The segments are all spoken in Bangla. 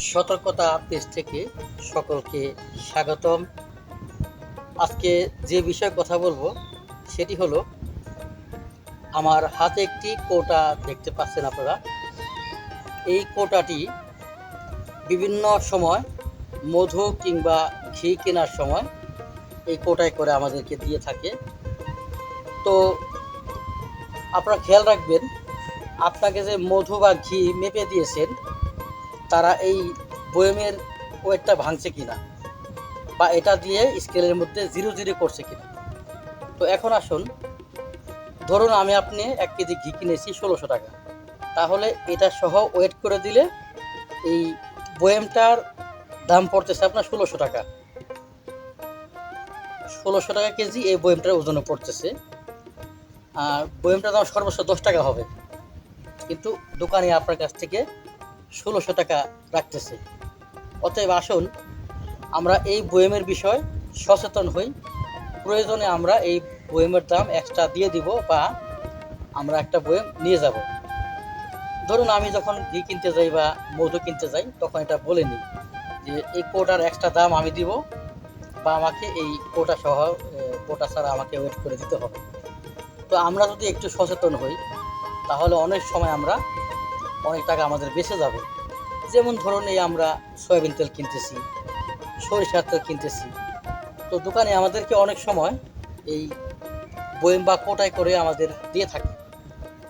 সতর্কতা পেজ থেকে সকলকে স্বাগতম। আজকে যে বিষয়ে কথা বলবো সেটি হলো, আমার হাতে একটি কৌটা দেখতে পাচ্ছেন আপনারা। এই কৌটাটি বিভিন্ন সময় মধু কিংবা ঘি কেনার সময় এই কৌটায় করে আমাদেরকে দিয়ে থাকে। তো আপনারা খেয়াল রাখবেন, আপনাকে যে মধু বা ঘি মেপে দিয়েছেন তারা এই বয়মের ওয়েটটা ভাঙছে কিনা, বা এটা দিয়ে স্কেলের মধ্যে জিরো জিরো করছে কিনা। তো এখন আসুন, ধরুন আপনি 1 কেজি ঘি কিনেছি 1600 টাকা, তাহলে এটা সহ ওয়েট করে দিলে এই বয়েমটার দাম পড়তেছে আপনার 1600 টাকা। 1600 টাকা কেজি এই বয়েমটার ওজনে পড়তেছে। আর বয়েমটার দাম সর্বোচ্চ 10 টাকা হবে, কিন্তু দোকানে আপনার কাছ থেকে 1600 টাকা রাখতেছে। অতএব আসুন, আমরা এই বয়েমের বিষয় সচেতন হই। প্রয়োজনে আমরা এই বয়েমের দাম এক্সট্রা দিয়ে দিব, বা আমরা একটা বয়েম নিয়ে যাব। ধরুন আমি যখন ঘি কিনতে যাই বা মধু কিনতে যাই, তখন এটা বলে নিই যে এই কোটার এক্সট্রা দাম আমি দিব, বা আমাকে এই কোটা সহ কোটা ছাড়া আমাকে ওয়েট করে দিতে হবে। তো আমরা যদি একটু সচেতন হই, তাহলে অনেক সময় আমরা অনেক টাকা আমাদের বেঁচে যাবে। যেমন ধরুন, এই আমরা সয়াবিন তেল কিনতেছি, সরিষার তেল কিনতেছি, তো দোকানে আমাদেরকে অনেক সময় এই বয়েম বা কোটায় করে আমাদের দিয়ে থাকে।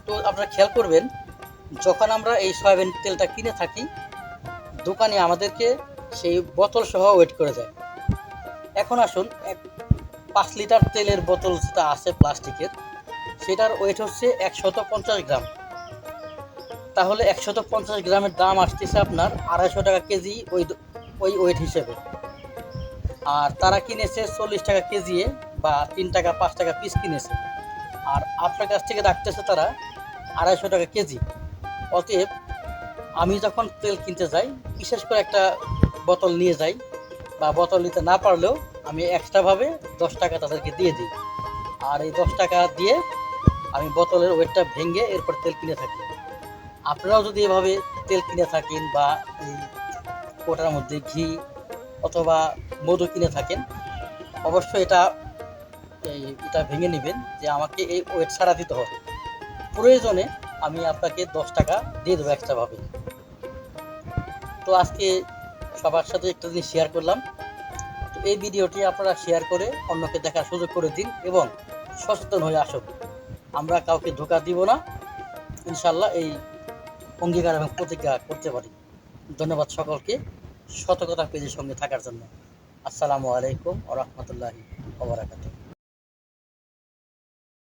তো আপনারা খেয়াল করবেন, যখন আমরা এই সয়াবিন তেলটা কিনে থাকি, দোকানে আমাদেরকে সেই বোতল সহ ওয়েট করে দেয়। এখন আসুন, 5 লিটার তেলের বোতল যেটা আছে প্লাস্টিকের, সেটার ওয়েট হচ্ছে 150 গ্রাম। তাহলে 150 গ্রামের দাম আসতেছে আপনার 250 টাকা কেজি ওই ওয়েট হিসেবে। আর তারা কিনেছে 40 টাকা কেজি, বা 3 টাকা 5 টাকা পিস কিনেছে। আর আপনার কাছ থেকে রাখতেছে তারা 250 টাকা কেজি। অতএব আমি যখন তেল কিনতে যাই, বিশেষ করে একটা বোতল নিয়ে যাই, বা বোতল নিতে না পারলেও আমি এক্সট্রাভাবে 10 টাকা তাদেরকে দিয়ে দিই। আর এই 10 টাকা দিয়ে আমি বোতলের ওয়েটটা ভেঙে এরপর তেল কিনে থাকি। আপনারাও যদি এভাবে তেল কিনে থাকেন, বা এই কোটার মধ্যে ঘি অথবা মধু কিনে থাকেন, অবশ্যই এটা ভেঙে নেবেন যে আমাকে এই ওয়েট ছাড়া দিতে হবে। প্রয়োজনে আমি আপনাকে 10 টাকা দিয়ে দেবো এক্সট্রাভাবে। তো আজকে সবার সাথে একটা জিনিস শেয়ার করলাম। তো এই ভিডিওটি আপনারা শেয়ার করে অন্যকে দেখার সুযোগ করে দিন, এবং সচেতন হয়ে আসুন। আমরা কাউকে ধোঁকা দিব না, ইনশাল্লাহ এই অঙ্গীকার এবং প্রতিজ্ঞা করতে পারি। ধন্যবাদ সকলকে সতর্কতা পেজের সঙ্গে থাকার জন্য। আসসালামু আলাইকুম ওয়া রাহমাতুল্লাহি ওয়া বারাকাতুহু।